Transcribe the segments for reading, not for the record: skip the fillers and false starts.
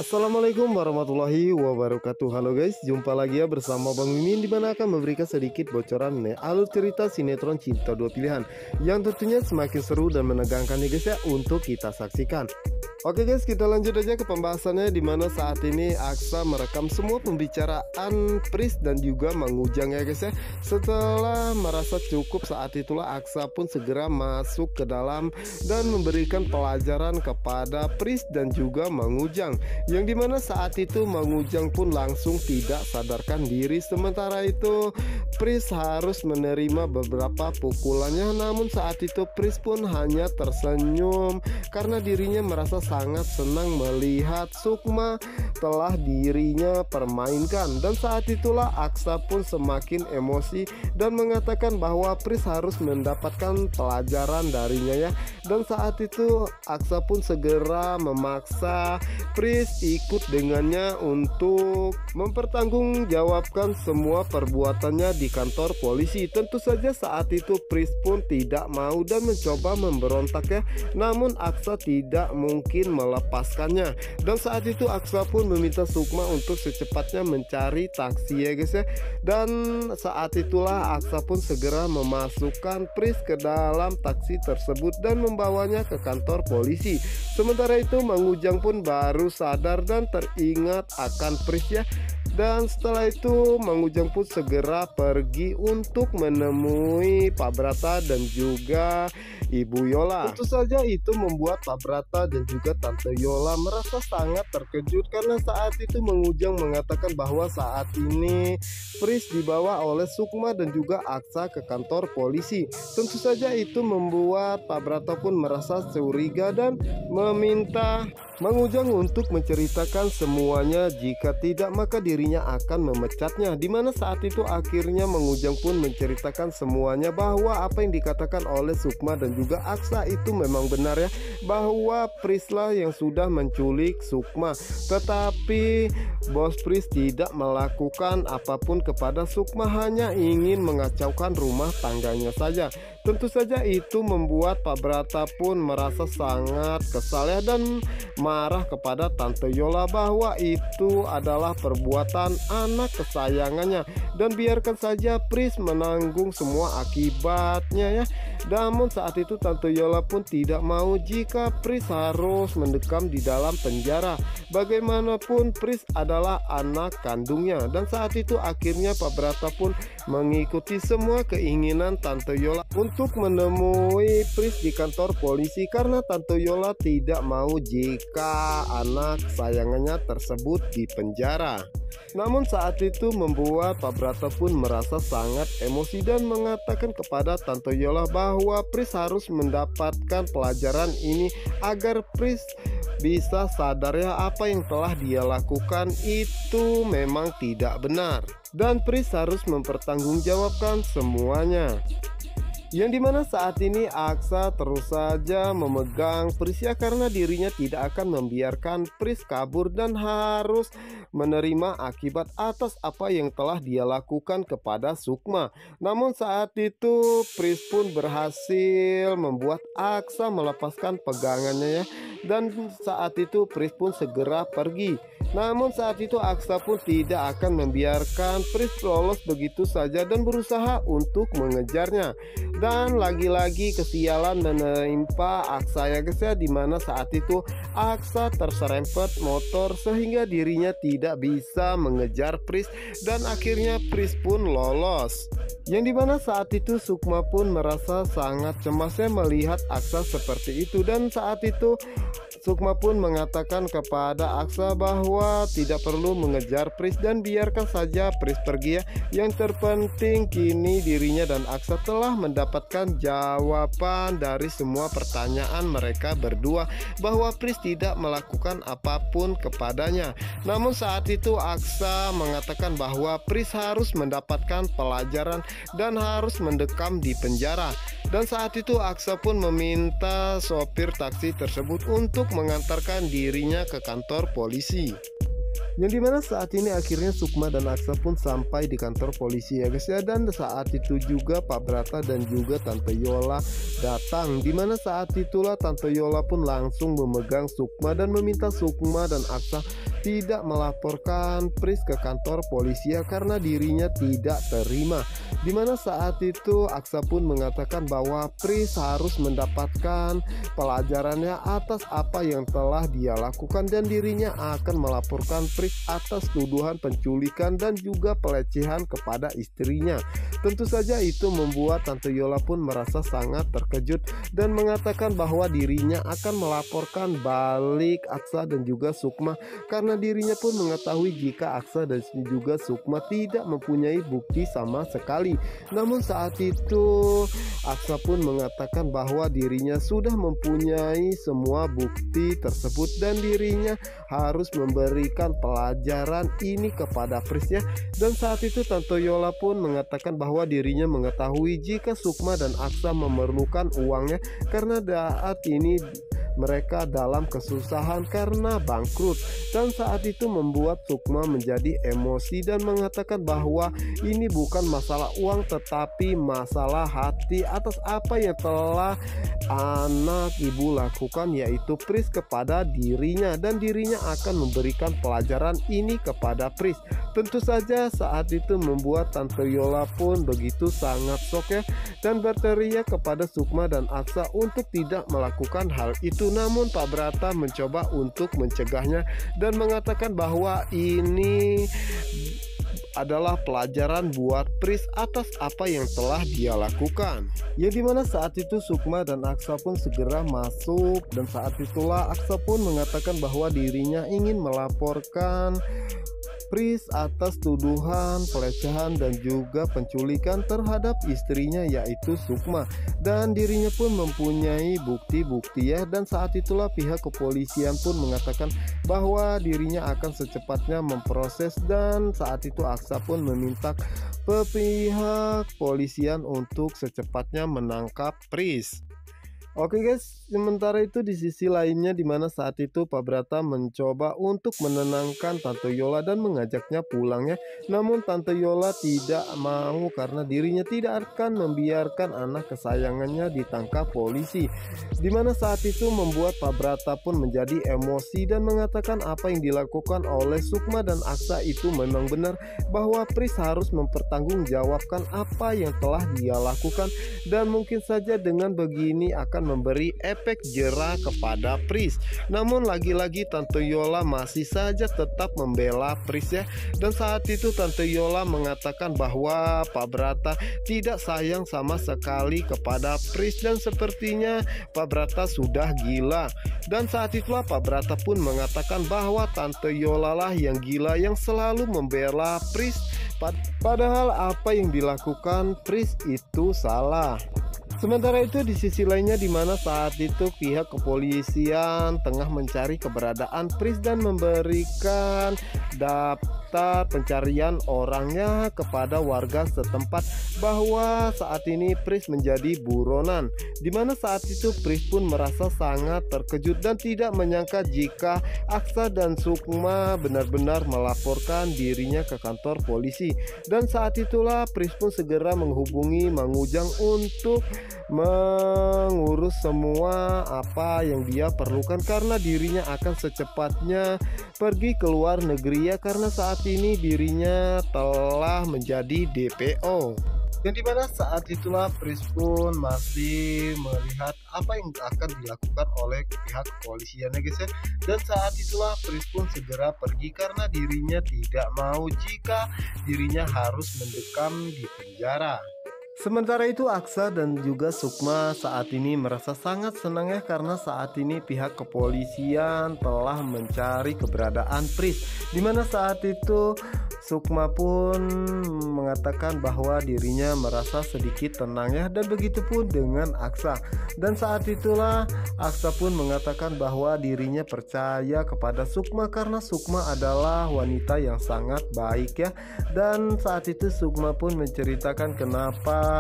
Assalamualaikum warahmatullahi wabarakatuh. Halo guys, jumpa lagi ya bersama Bang Mimin, di mana akan memberikan sedikit bocoran mengenai alur cerita sinetron Cinta Dua Pilihan yang tentunya semakin seru dan menegangkan ya guys ya untuk kita saksikan. Oke guys, kita lanjut aja ke pembahasannya, di mana saat ini Aksa merekam semua pembicaraan Pris dan juga Mang Ujang ya guys ya. Setelah merasa cukup, saat itulah Aksa pun segera masuk ke dalam dan memberikan pelajaran kepada Pris dan juga Mang Ujang, yang dimana saat itu Mang Ujang pun langsung tidak sadarkan diri. Sementara itu Pris harus menerima beberapa pukulannya, namun saat itu Pris pun hanya tersenyum karena dirinya merasa sangat senang melihat Sukma telah dirinya permainkan. Dan saat itulah Aksa pun semakin emosi dan mengatakan bahwa Pris harus mendapatkan pelajaran darinya ya. Dan saat itu Aksa pun segera memaksa Pris ikut dengannya untuk mempertanggungjawabkan semua perbuatannya di kantor polisi. Tentu saja saat itu Pris pun tidak mau dan mencoba memberontak ya, namun Aksa tidak mungkin melepaskannya. Dan saat itu Aksa pun meminta Sukma untuk secepatnya mencari taksi ya guys ya. Dan saat itulah Aksa pun segera memasukkan Pris ke dalam taksi tersebut dan membawanya ke kantor polisi. Sementara itu Mang Ujang pun baru sadar dan teringat akan Pris ya. Dan setelah itu Mang Ujang pun segera pergi untuk menemui Pak Brata dan juga Ibu Yola. Tentu saja itu membuat Pak Brata dan juga Tante Yola merasa sangat terkejut, karena saat itu Mang Ujang mengatakan bahwa saat ini Pris dibawa oleh Sukma dan juga Aksa ke kantor polisi. Tentu saja itu membuat Pak Brata pun merasa curiga dan meminta Mang Ujang untuk menceritakan semuanya, jika tidak maka dirinya akan memecatnya. Dimana saat itu akhirnya Mang Ujang pun menceritakan semuanya, bahwa apa yang dikatakan oleh Sukma dan juga Aksa itu memang benar ya, bahwa Prislah yang sudah menculik Sukma. Tetapi bos Pris tidak melakukan apapun kepada Sukma, hanya ingin mengacaukan rumah tangganya saja. Tentu saja itu membuat Pak Brata pun merasa sangat kesal ya, dan marah kepada Tante Yola bahwa itu adalah perbuatan anak kesayangannya, dan biarkan saja Pris menanggung semua akibatnya ya. Namun saat itu Tante Yola pun tidak mau jika Pris harus mendekam di dalam penjara. Bagaimanapun Pris adalah anak kandungnya. Dan saat itu akhirnya Pak Brata pun mengikuti semua keinginan Tante Yola untuk menemui Pris di kantor polisi, karena Tante Yola tidak mau jika anak sayangannya tersebut di penjara. Namun saat itu membuat Pak Brata pun merasa sangat emosi dan mengatakan kepada Tante Yola bahwa Pris harus mendapatkan pelajaran ini agar Pris bisa sadar ya, apa yang telah dia lakukan itu memang tidak benar, dan Pris harus mempertanggungjawabkan semuanya. Yang dimana saat ini Aksa terus saja memegang Pris ya, karena dirinya tidak akan membiarkan Pris kabur dan harus menerima akibat atas apa yang telah dia lakukan kepada Sukma. Namun saat itu Pris pun berhasil membuat Aksa melepaskan pegangannya ya, dan saat itu Pris pun segera pergi. Namun saat itu Aksa pun tidak akan membiarkan Pris lolos begitu saja dan berusaha untuk mengejarnya. Dan lagi-lagi kesialan menimpa Aksa ya guys ya, dimana saat itu Aksa terserempet motor sehingga dirinya tidak bisa mengejar Pris, dan akhirnya Pris pun lolos. Yang dimana saat itu Sukma pun merasa sangat cemasnya melihat Aksa seperti itu, dan saat itu Sukma pun mengatakan kepada Aksa bahwa tidak perlu mengejar Pris dan biarkan saja Pris pergi ya. Yang terpenting kini dirinya dan Aksa telah mendapatkan jawaban dari semua pertanyaan mereka berdua, bahwa Pris tidak melakukan apapun kepadanya. Namun saat itu Aksa mengatakan bahwa Pris harus mendapatkan pelajaran dan harus mendekam di penjara. Dan saat itu Aksa pun meminta sopir taksi tersebut untuk mengantarkan dirinya ke kantor polisi. Yang dimana saat ini akhirnya Sukma dan Aksa pun sampai di kantor polisi ya guys ya. Dan saat itu juga Pak Brata dan juga Tante Yola datang, dimana saat itulah Tante Yola pun langsung memegang Sukma dan meminta Sukma dan Aksa tidak melaporkan Pris ke kantor polisi karena dirinya tidak terima. Dimana saat itu Aksa pun mengatakan bahwa Pris harus mendapatkan pelajarannya atas apa yang telah dia lakukan dan dirinya akan melaporkan Pris atas tuduhan penculikan dan juga pelecehan kepada istrinya. Tentu saja itu membuat Tante Yola pun merasa sangat terkejut dan mengatakan bahwa dirinya akan melaporkan balik Aksa dan juga Sukma karena dirinya pun mengetahui jika Aksa dan juga Sukma tidak mempunyai bukti sama sekali. Namun saat itu Aksa pun mengatakan bahwa dirinya sudah mempunyai semua bukti tersebut dan dirinya harus memberikan pelajaran ini kepada Pris ya. Dan saat itu Tante Yola pun mengatakan bahwa dirinya mengetahui jika Sukma dan Aksa memerlukan uangnya karena saat ini mereka dalam kesusahan karena bangkrut. Dan saat itu membuat Sukma menjadi emosi dan mengatakan bahwa ini bukan masalah uang tetapi masalah hati atas apa yang telah anak ibu lakukan, yaitu Pris kepada dirinya, dan dirinya akan memberikan pelajaran ini kepada Pris. Tentu saja saat itu membuat Tante Yola pun begitu sangat shock ya, dan berteriak kepada Sukma dan Aksa untuk tidak melakukan hal itu. Namun Pak Brata mencoba untuk mencegahnya dan mengatakan bahwa ini adalah pelajaran buat Pris atas apa yang telah dia lakukan. Ya, dimana saat itu Sukma dan Aksa pun segera masuk, dan saat itulah Aksa pun mengatakan bahwa dirinya ingin melaporkan Pris atas tuduhan pelecehan dan juga penculikan terhadap istrinya yaitu Sukma, dan dirinya pun mempunyai bukti-bukti ya. Dan saat itulah pihak kepolisian pun mengatakan bahwa dirinya akan secepatnya memproses, dan saat itu Aksa pun meminta pihak kepolisian untuk secepatnya menangkap Pris. Oke guys, sementara itu di sisi lainnya dimana saat itu Pak Brata mencoba untuk menenangkan Tante Yola dan mengajaknya pulangnya. Namun Tante Yola tidak mau karena dirinya tidak akan membiarkan anak kesayangannya ditangkap polisi. Dimana saat itu membuat Pak Brata pun menjadi emosi dan mengatakan apa yang dilakukan oleh Sukma dan Aksa itu memang benar, bahwa Pris harus mempertanggungjawabkan apa yang telah dia lakukan, dan mungkin saja dengan begini akan memberi efek jera kepada Pris. Namun lagi-lagi Tante Yola masih saja tetap membela Pris ya. Dan saat itu Tante Yola mengatakan bahwa Pak Brata tidak sayang sama sekali kepada Pris dan sepertinya Pak Brata sudah gila. Dan saat itulah Pak Brata pun mengatakan bahwa Tante Yola lah yang gila yang selalu membela Pris, padahal apa yang dilakukan Pris itu salah. Sementara itu di sisi lainnya dimana saat itu pihak kepolisian tengah mencari keberadaan Pris dan memberikan daftar pencarian orangnya kepada warga setempat bahwa saat ini Pris menjadi buronan. Dimana saat itu Pris pun merasa sangat terkejut dan tidak menyangka jika Aksa dan Sukma benar-benar melaporkan dirinya ke kantor polisi. Dan saat itulah Pris pun segera menghubungi Mang Ujang untuk mengurus semua apa yang dia perlukan karena dirinya akan secepatnya pergi ke luar negeri ya, karena saat ini dirinya telah menjadi DPO. Yang dimana saat itulah Pris pun masih melihat apa yang akan dilakukan oleh pihak kepolisian ya guys ya. Dan saat itulah Pris pun segera pergi karena dirinya tidak mau jika dirinya harus mendekam di penjara. Sementara itu Aksa dan juga Sukma saat ini merasa sangat senang ya, karena saat ini pihak kepolisian telah mencari keberadaan Pris. Dimana saat itu Sukma pun mengatakan bahwa dirinya merasa sedikit tenang ya, dan begitu pun dengan Aksa. Dan saat itulah Aksa pun mengatakan bahwa dirinya percaya kepada Sukma karena Sukma adalah wanita yang sangat baik ya. Dan saat itu Sukma pun menceritakan kenapa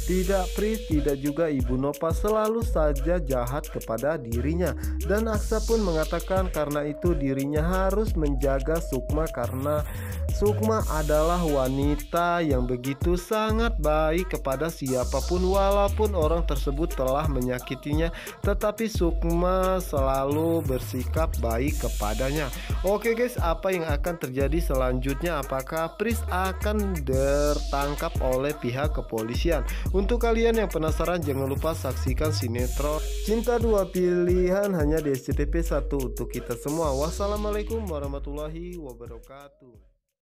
tidak Pris, tidak juga Ibu Nopa selalu saja jahat kepada dirinya. Dan Aksa pun mengatakan karena itu dirinya harus menjaga Sukma karena Sukma adalah wanita yang begitu sangat baik kepada siapapun walaupun orang tersebut telah menyakitinya, tetapi Sukma selalu bersikap baik kepadanya. Oke guys, apa yang akan terjadi selanjutnya? Apakah Pris akan tertangkap oleh pihak kepolisian? Untuk kalian yang penasaran, jangan lupa saksikan sinetron Cinta Dua Pilihan hanya di SCTV 1 untuk kita semua. Wassalamualaikum warahmatullahi wabarakatuh.